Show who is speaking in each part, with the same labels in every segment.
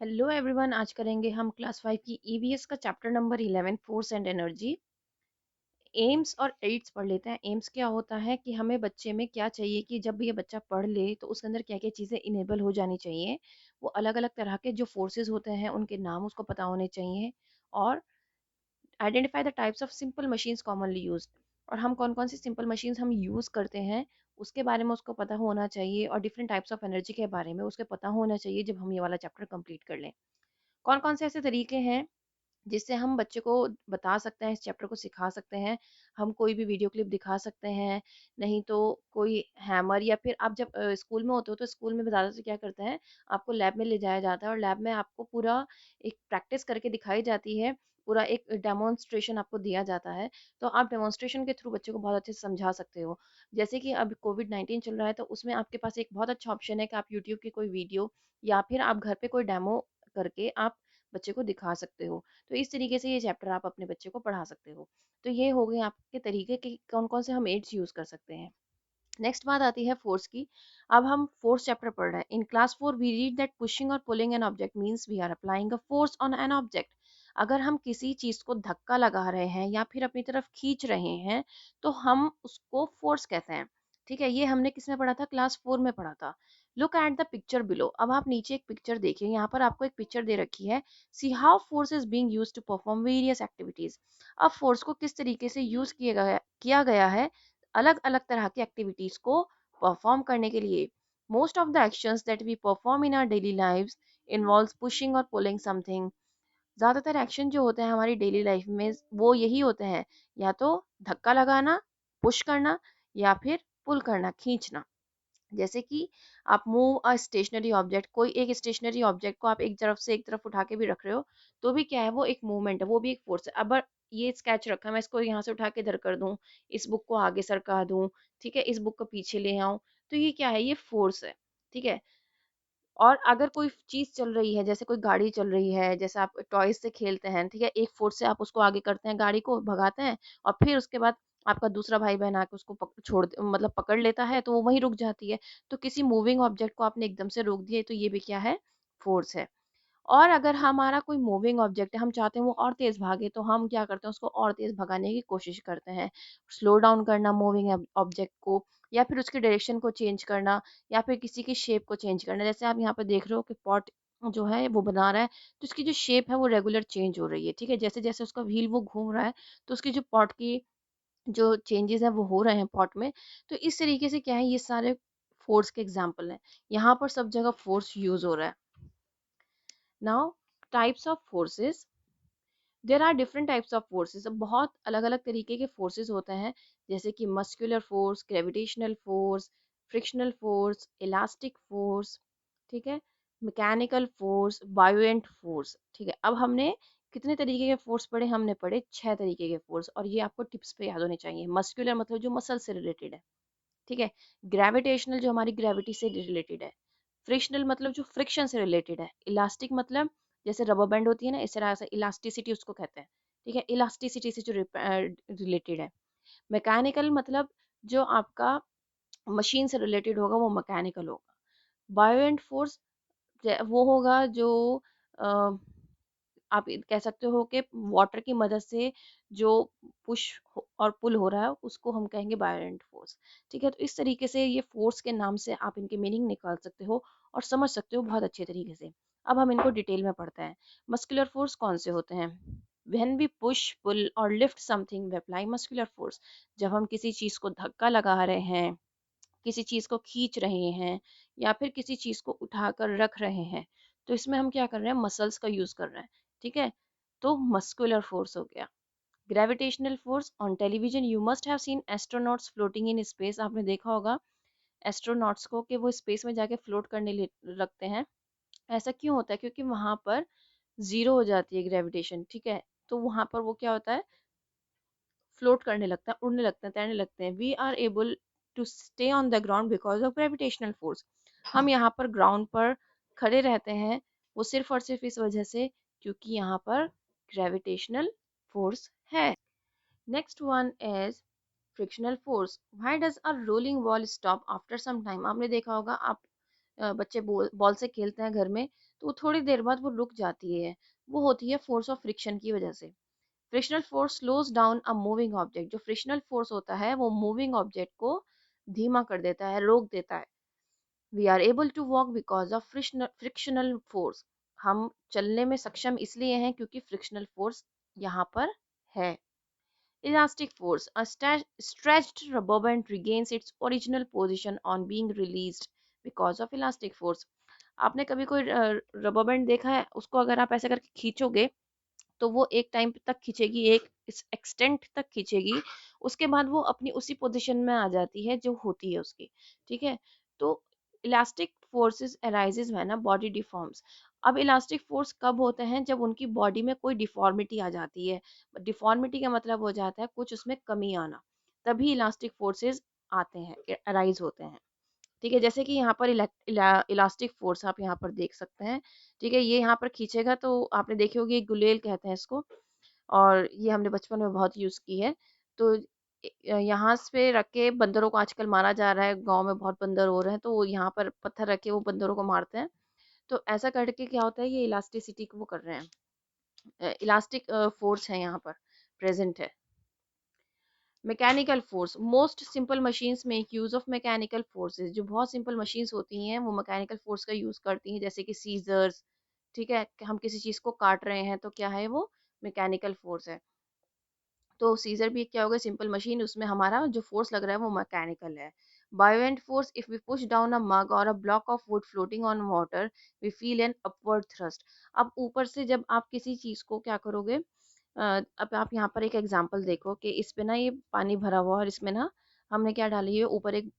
Speaker 1: Hello everyone, आज करेंगे हम क्लास 5 की ईवीएस का chapter number 11 force and energy. AIIMS और एड्स पढ़ लेते हैं। एम्स क्या होता है कि हमें बच्चे में क्या चाहिए कि जब ये बच्चा पढ़ ले तो उसके अंदर क्या क्या चीज़ें इनेबल हो जानी चाहिए। वो अलग अलग तरह के जो फोर्सेस होते हैं उनके नाम उसको पता होने चाहिए। और identify the types of simple machines commonly used, और हम कौन कौन सी सिंपल मशीन्स हम यूज़ करते हैं उसके बारे में उसको पता होना चाहिए। और डिफरेंट टाइप्स ऑफ एनर्जी के बारे में उसके पता होना चाहिए जब हम ये वाला चैप्टर कंप्लीट कर लें। कौन कौन से ऐसे तरीके हैं जिससे हम बच्चे को बता सकते हैं, इस चैप्टर को सिखा सकते हैं। हम कोई भी वीडियो क्लिप दिखा सकते हैं, नहीं तो कोई हैमर, या फिर आप जब स्कूल में होते हो तो स्कूल में ज़्यादा से क्या करते हैं, आपको लैब में ले जाया जाता है और लैब में आपको पूरा एक प्रैक्टिस करके दिखाई जाती है। पूरा एक डेमोन्स्ट्रेशन आपको दिया जाता है, तो आप डेमोन्स्ट्रेशन के थ्रू बच्चे को बहुत अच्छे से समझा सकते हो। जैसे कि अब कोविड-19 चल रहा है, तो उसमें आपके पास एक बहुत अच्छा ऑप्शन है कि आप यूट्यूब की कोई वीडियो या फिर आप घर पे कोई डेमो करके आप बच्चे को दिखा सकते हो। तो इस तरीके से ये चैप्टर आप अपने बच्चे को पढ़ा सकते हो। तो ये हो गए आपके तरीके कि कौन कौन से हम एड्स यूज कर सकते हैं। नेक्स्ट बात आती है फोर्स की। अब हम फोर्स चैप्टर पढ़ रहे हैं। In class 4 we read that pushing और pulling an object means we are applying a force on an object. अगर हम किसी चीज को धक्का लगा रहे हैं या फिर अपनी तरफ खींच रहे हैं तो हम उसको फोर्स कहते हैं। ठीक है, ये हमने किस में पढ़ा था? क्लास 4 में पढ़ा था। Look at the picture below. अब आप नीचे एक पिक्चर देखिए, यहाँ पर आपको एक पिक्चर दे रखी है। See how force is being used to perform various activities. अब फोर्स को किस तरीके से यूज किया गया है अलग अलग तरह की एक्टिविटीज को परफॉर्म करने के लिए। Most of the actions that we perform in our daily lives involves pushing और पुलिंग समथिंग। ज्यादातर एक्शन जो होते हैं हमारी डेली लाइफ में वो यही होते हैं, या तो धक्का लगाना, पुश करना, या फिर पुल करना, खींचना। जैसे कि आप मूव अ स्टेशनरी ऑब्जेक्ट, कोई एक स्टेशनरी ऑब्जेक्ट को आप एक तरफ से एक तरफ उठा के भी रख रहे हो तो भी क्या है, वो एक मूवमेंट है, वो भी एक फोर्स है। अब ये स्केच रखा, मैं इसको यहाँ से उठा के इधर कर दूं, इस बुक को आगे सरका दूं, ठीक है, इस बुक को पीछे ले आऊं, तो ये क्या है, ये फोर्स है। ठीक है। और अगर कोई चीज चल रही है, जैसे कोई गाड़ी चल रही है, जैसे आप टॉयज से खेलते हैं, ठीक है, एक फोर्स से आप उसको आगे करते हैं, गाड़ी को भगाते हैं, और फिर उसके बाद आपका दूसरा भाई बहन आके उसको मतलब पकड़ लेता है तो वो वहीं रुक जाती है। तो किसी मूविंग ऑब्जेक्ट को आपने एकदम से रोक दिया, तो ये भी क्या है, फोर्स है। और अगर हमारा कोई मूविंग ऑब्जेक्ट है, हम चाहते हैं वो और तेज भागे, तो हम क्या करते हैं, उसको और तेज भगाने की कोशिश करते हैं। स्लो डाउन करना मूविंग ऑब्जेक्ट को, या फिर उसके डायरेक्शन को चेंज करना, या फिर किसी की शेप को चेंज करना। जैसे आप यहाँ पे देख रहे हो कि पॉट जो है वो बना रहा है, तो उसकी जो शेप है वो रेगुलर चेंज हो रही है। ठीक है, जैसे जैसे उसका व्हील वो घूम रहा है तो उसकी जो पॉट की जो चेंजेस हैं वो हो रहे हैं पॉट में। तो इस तरीके से क्या है, ये सारे फोर्स के एग्जाम्पल हैं। यहाँ पर सब जगह फोर्स यूज हो रहा है। Now, types of forces. There are different types of forces. अब बहुत अलग अलग तरीके के फोर्सेस होते हैं, जैसे कि muscular force, gravitational force, frictional force, elastic force, ठीक है, मैकेनिकल फोर्स, बायोएंट फोर्स। ठीक है, अब हमने कितने तरीके के फोर्स पढ़े? हमने पढ़े 6 तरीके के फोर्स, और ये आपको टिप्स पे याद होने चाहिए। मस्कुलर मतलब जो मसल से रिलेटेड है, ठीक है। ग्रेविटेशनल जो हमारी ग्रेविटी से रिलेटेड है। फ्रिक्शनल मतलब जो फ्रिक्शन से रिलेटेड है। इलास्टिक मतलब जैसे रबर बैंड होती है ना, इस तरह से इलास्टिसिटी उसको कहते हैं। ठीक है, इलास्टिसिटी से जो रिलेटेड है। मैकेनिकल मतलब जो आपका मशीन से रिलेटेड होगा वो मैकेनिकल होगा। बायोएंट फोर्स वो होगा जो आप कह सकते हो कि वाटर की मदद से जो पुश और पुल हो रहा है उसको हम कहेंगे बायोरेंट फोर्स। ठीक है, तो इस तरीके से ये फोर्स के नाम से आप इनके मीनिंग निकाल सकते हो और समझ सकते हो बहुत अच्छे तरीके से। अब हम इनको डिटेल में पढ़ते हैं। मस्कुलर फोर्स कौन से होते हैं? When we push, pull और lift something, we apply muscular force। जब हम किसी चीज को धक्का लगा रहे हैं, किसी चीज को खींच रहे हैं, या फिर किसी चीज को उठाकर रख रहे हैं, तो इसमें हम क्या कर रहे हैं, मसल्स का यूज कर रहे हैं। ठीक है, तो मस्कुलर फोर्स हो गया। Gravitational force. On television you must have seen astronauts floating in space. आपने देखा होगा एस्ट्रोनॉट्स को कि वो स्पेस में जाके फ्लोट करने लगते हैं। ऐसा क्यों होता है? क्योंकि वहां पर जीरो हो जाती है ग्रेविटेशन। ठीक है, तो वहां पर वो क्या होता है, फ्लोट करने लगता है, उड़ने लगते हैं, तैरने लगते हैं। We are able to stay on the ground because of gravitational force. हम यहाँ पर ग्राउंड पर खड़े रहते हैं वो सिर्फ और सिर्फ इस वजह से क्योंकि यहाँ पर ग्रेविटेशनल फोर्स है। Next one is frictional force. Why does a rolling ball stop after some time? आपने देखा होगा, आप बच्चे बॉल से खेलते हैं घर में, तो वो थोड़ी देर बाद वो रुक जाती है। वो होती है फोर्स ऑफ फ्रिक्शन की वजह से। Frictional force slows down a moving object. जो फ्रिक्शनल फोर्स होता है वो मूविंग ऑब्जेक्ट को धीमा कर देता है, रोक देता है। We are able to walk because of frictional force. हम चलने में सक्षम इसलिए हैं क्योंकि फ्रिक्शनल फोर्स यहाँ पर है। Elastic force, a stretched rubber band regains its original position on being released because of elastic force। आपने कभी कोई रबर बैंड देखा है? उसको अगर आप ऐसे करके खींचोगे तो वो एक टाइम तक खींचेगी, एक इस एक्सटेंट तक खींचेगी, उसके बाद वो अपनी उसी पोजीशन में आ जाती है जो होती है उसकी। ठीक है, तो elastic forces arises when a body deforms. अब इलास्टिक फोर्स कब होते हैं? जब उनकी बॉडी में कोई डिफॉर्मिटी आ जाती है। डिफॉर्मिटी का मतलब हो जाता है कुछ उसमें कमी आना, तभी इलास्टिक फोर्सेस आते हैं, अराइज होते हैं। ठीक है, जैसे कि यहाँ पर इलास्टिक फोर्स आप यहाँ पर देख सकते हैं। ठीक है, ये यहाँ पर खींचेगा तो आपने देखी होगी, एक गुलेल कहते हैं इसको, और ये हमने बचपन में बहुत यूज की है। तो यहाँ पे रख के बंदरों को आजकल मारा जा रहा है, गांव में बहुत बंदर हो रहे हैं, तो वो यहाँ पर पत्थर रख के वो बंदरों को मारते हैं। तो ऐसा करके क्या होता है, ये इलास्टिसिटी को वो कर रहे हैं, इलास्टिक फोर्स है यहाँ पर प्रेजेंट है। Mechanical force, most simple machines make use of mechanical forces. जो बहुत सिंपल मशीन्स होती हैं वो मैकेनिकल फोर्स का यूज करती हैं, जैसे कि सीजर्स। ठीक है, कि हम किसी चीज को काट रहे हैं तो क्या है वो मैकेनिकल फोर्स है। तो सीजर भी क्या होगा, सिंपल मशीन, उसमें हमारा जो फोर्स लग रहा है वो मैकेनिकल है। Buoyant force, if we push down a mug और a block of wood floating on water, we feel an upward thrust. अब ऊपर से जब आप किसी चीज को क्या करोगे, अब आप यहाँ पर एक एग्जांपल देखो कि इस पे ना ये पानी भरा हुआ है और इसमें ना हमने क्या डाली है, ऊपर एक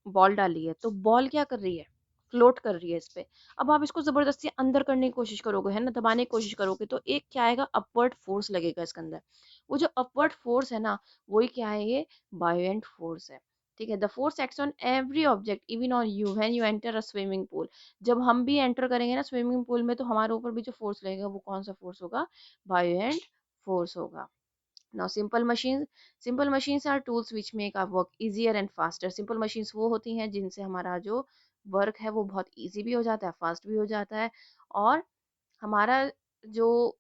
Speaker 1: बॉल डाली है, तो बॉल क्या कर रही है, फ्लोट कर रही है इस पे। अब आप इसको जबरदस्ती अंदर करने की कोशिश करोगे, है ना, दबाने की कोशिश करोगे, तो एक क्या आएगा, अपवर्ड फोर्स लगेगा इसके अंदर। वो जो अपवर्ड फोर्स है ना, वही क्या है, ये बायोएंट फोर्स है। ठीक है, the force acts on every object even on you when you enter a swimming pool. जब हम भी एंटर करेंगे ना स्विमिंग पूल में, तो हमारे ऊपर भी जो फोर्स लगेगा वो कौन सा फोर्स होगा, बायोएंट फोर्स होगा। Now simple machines are tools which make our work easier and faster. Simple machines वो होती हैं जिनसे हमारा जो वर्क है वो बहुत इजी भी हो जाता है, फास्ट भी हो जाता है, और हमारा जो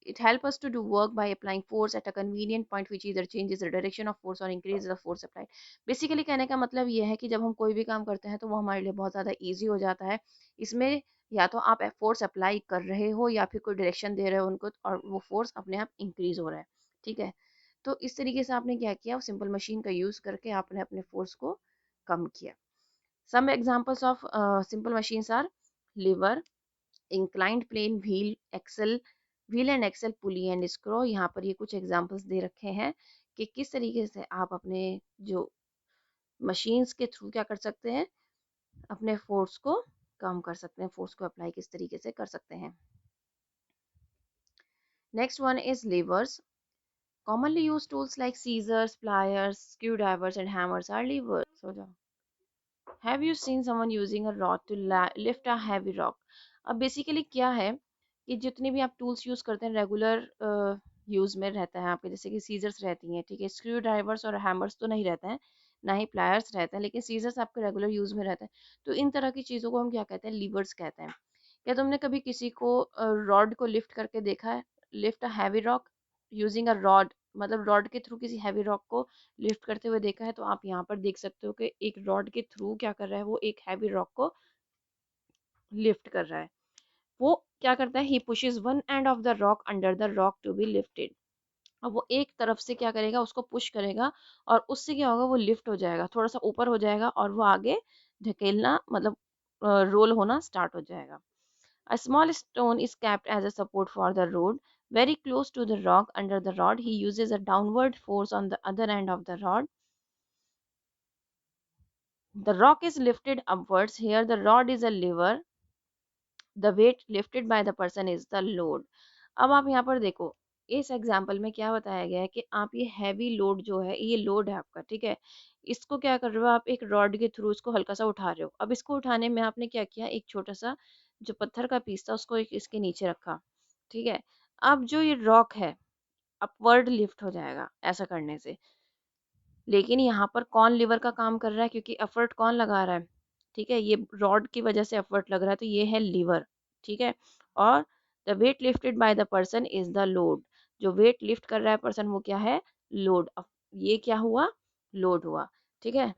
Speaker 1: it helps us to do work by applying force at a convenient point which either changes the direction of force or increases the force applied। Basically कहने का मतलब ये है कि जब हम कोई भी काम करते हैं तो वो हमारे लिए बहुत ज़्यादा इजी हो जाता है। इसमें या तो आप फोर्स अप्लाई कर रहे हो या फिर कोई डायरेक्शन दे रहे हो उनको, और वो फोर्स अपने आप इंक्रीज हो रहा है। ठीक है, तो इस तरीके से आपने क्या किया, सिंपल मशीन का यूज़ करके आपने अपने फोर्स को कम किया। Some examples of simple machines are lever, inclined plane, wheel and axle, pulley and screw. यहाँ पर ये कुछ एग्जांपल्स दे रखे हैं कि किस तरीके से आप अपने जो मशीन्स के थ्रू क्या कर सकते हैं, अपने फोर्स को कम कर सकते हैं, फोर्स को अप्लाई किस तरीके से कर सकते हैं। Next one is levers. commonly used tools like scissors, pliers, screwdrivers and hammers are levers। सो जाओ। Have you seen someone using a rod to lift a heavy rock? अब बेसिकली क्या है कि जितने भी आप टूल्स यूज करते हैं रेगुलर यूज में रहता है आपके, जैसे कि सीजर्स रहती हैं, ठीक है, स्क्रू ड्राइवर्स और हैमर्स तो नहीं रहते हैं, ना ही प्लायर्स रहते हैं, लेकिन सीजर्स आपके रेगुलर यूज में रहते हैं। तो इन तरह की चीज़ों को हम क्या कहते हैं, लीवर्स कहते हैं। क्या तुमने कभी किसी को रॉड को लिफ्ट करके देखा है, lift a heavy rock using a rod, मतलब रॉड के थ्रू किसी हैवी रॉक को लिफ्ट करते हुए देखा है? तो आप यहाँ पर देख सकते हो कि एक रॉड के थ्रू क्या कर रहा है, वो एक हैवी रॉक को लिफ्ट कर रहा है। वो क्या करता है, he pushes one end of the rock under the rock to be lifted. अब वो एक तरफ से क्या करेगा, उसको पुश करेगा, और उससे क्या होगा, वो लिफ्ट हो जाएगा, थोड़ा सा ऊपर हो जाएगा, और वो आगे ढकेलना मतलब रोल होना स्टार्ट हो जाएगा। A small stone is kept as a support for the rod. Very close to the rock under the rod, he uses a downward force on the other end of the rod. The rock is lifted upwards. Here, the rod is a lever. The weight lifted by the person is the load. अब आप यहाँ पर देखो, इस example में क्या बताया गया है कि आप ये हैवी लोड जो है, ये लोड है आपका, ठीक है, इसको क्या कर रहे हो आप, एक रॉड के थ्रू इसको हल्का सा उठा रहे हो। अब इसको उठाने में आपने क्या किया, एक छोटा सा जो पत्थर का पीस था उसको एक इसके नीचे रखा। ठीक है, अब जो ये रॉक है अपवर्ड लिफ्ट हो जाएगा ऐसा करने से। लेकिन यहाँ पर कौन लीवर का काम कर रहा है, क्योंकि एफर्ट कौन लगा रहा है, ठीक है, ये रॉड की वजह से एफर्ट लग रहा है, तो ये है लीवर। ठीक है। और the weight lifted by the person is the load, जो वेट लिफ्ट कर रहा है पर्सन वो क्या है, लोड। अब ये क्या हुआ, लोड हुआ, ठीक है।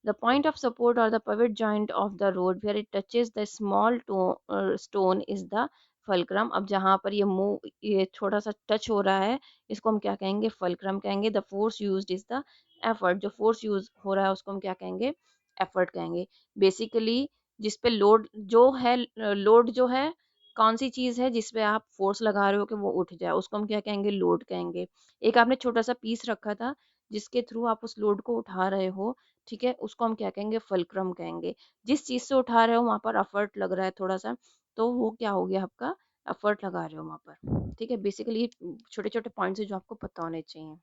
Speaker 1: The point of support or the pivot joint of the rod where it touches the small stone is the fulcrum। अब जहाँ पर ये छोटा सा टच हो रहा है, इसको हम क्या कहेंगे, फलक्रम कहेंगे। The force used is the effort, जो फोर्स यूज हो रहा है उसको हम क्या कहेंगे, एफर्ट कहेंगे। बेसिकली जिस पे लोड जो है, लोड जो है कौन सी चीज़ है जिस पे आप फोर्स लगा रहे हो कि वो उठ जाए, उसको हम क्या कहेंगे, लोड कहेंगे। एक आपने छोटा सा पीस रखा था जिसके थ्रू आप उस लोड को उठा रहे हो, ठीक है, उसको हम क्या कहेंगे, फुलक्रम कहेंगे। जिस चीज से उठा रहे हो वहां पर एफर्ट लग रहा है थोड़ा सा, तो वो क्या हो गया आपका, एफर्ट लगा रहे हो वहां पर, ठीक है। बेसिकली छोटे छोटे पॉइंट्स है जो आपको पता होने चाहिए।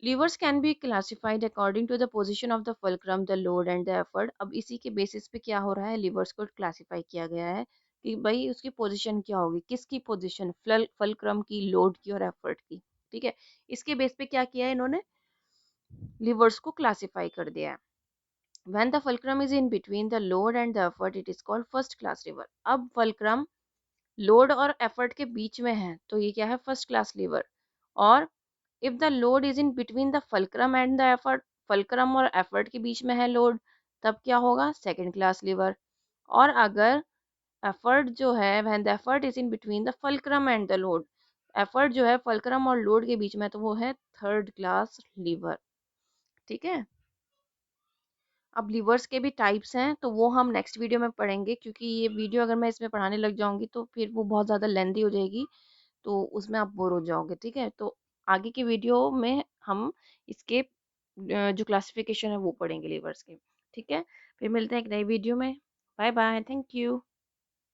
Speaker 1: Levers can be classified according to the position of the fulcrum, the load and the effort। अब इसी के बेसिस पे क्या हो रहा है, लिवर्स को क्लासिफाई किया गया है कि भाई उसकी पोजीशन क्या होगी, किसकी पोजीशन, फुलक्रम की, लोड की और एफर्ट की, ठीक है। इसके बेस पे क्या किया है इन्होंने, लिवर्स को क्लासिफाई कर दिया है। When the fulcrum is in between the load and the effort, it is called first class lever। अब fulcrum लोड और एफर्ट के बीच में है तो ये क्या है, फर्स्ट क्लास लीवर। और if the load is in between the fulcrum and the effort, fulcrum और एफर्ट के बीच में है लोड, तब क्या होगा, सेकंड क्लास लीवर। और अगर एफर्ट जो है, when the effort is in between the fulcrum and the load, effort जो है फल्क्रम और लोड के बीच में तो वो है थर्ड क्लास लीवर, ठीक है। अब लीवर्स के भी टाइप्स हैं तो वो हम नेक्स्ट वीडियो में पढ़ेंगे, क्योंकि ये वीडियो अगर मैं इसमें पढ़ाने लग जाऊंगी तो फिर वो बहुत ज़्यादा लेंदी हो जाएगी, तो उसमें आप बोर हो जाओगे, ठीक है। तो आगे की वीडियो में हम इसके जो क्लासिफिकेशन है वो पढ़ेंगे लीवर्स के, ठीक है। फिर मिलते हैं एक नई वीडियो में। Bye bye, thank you.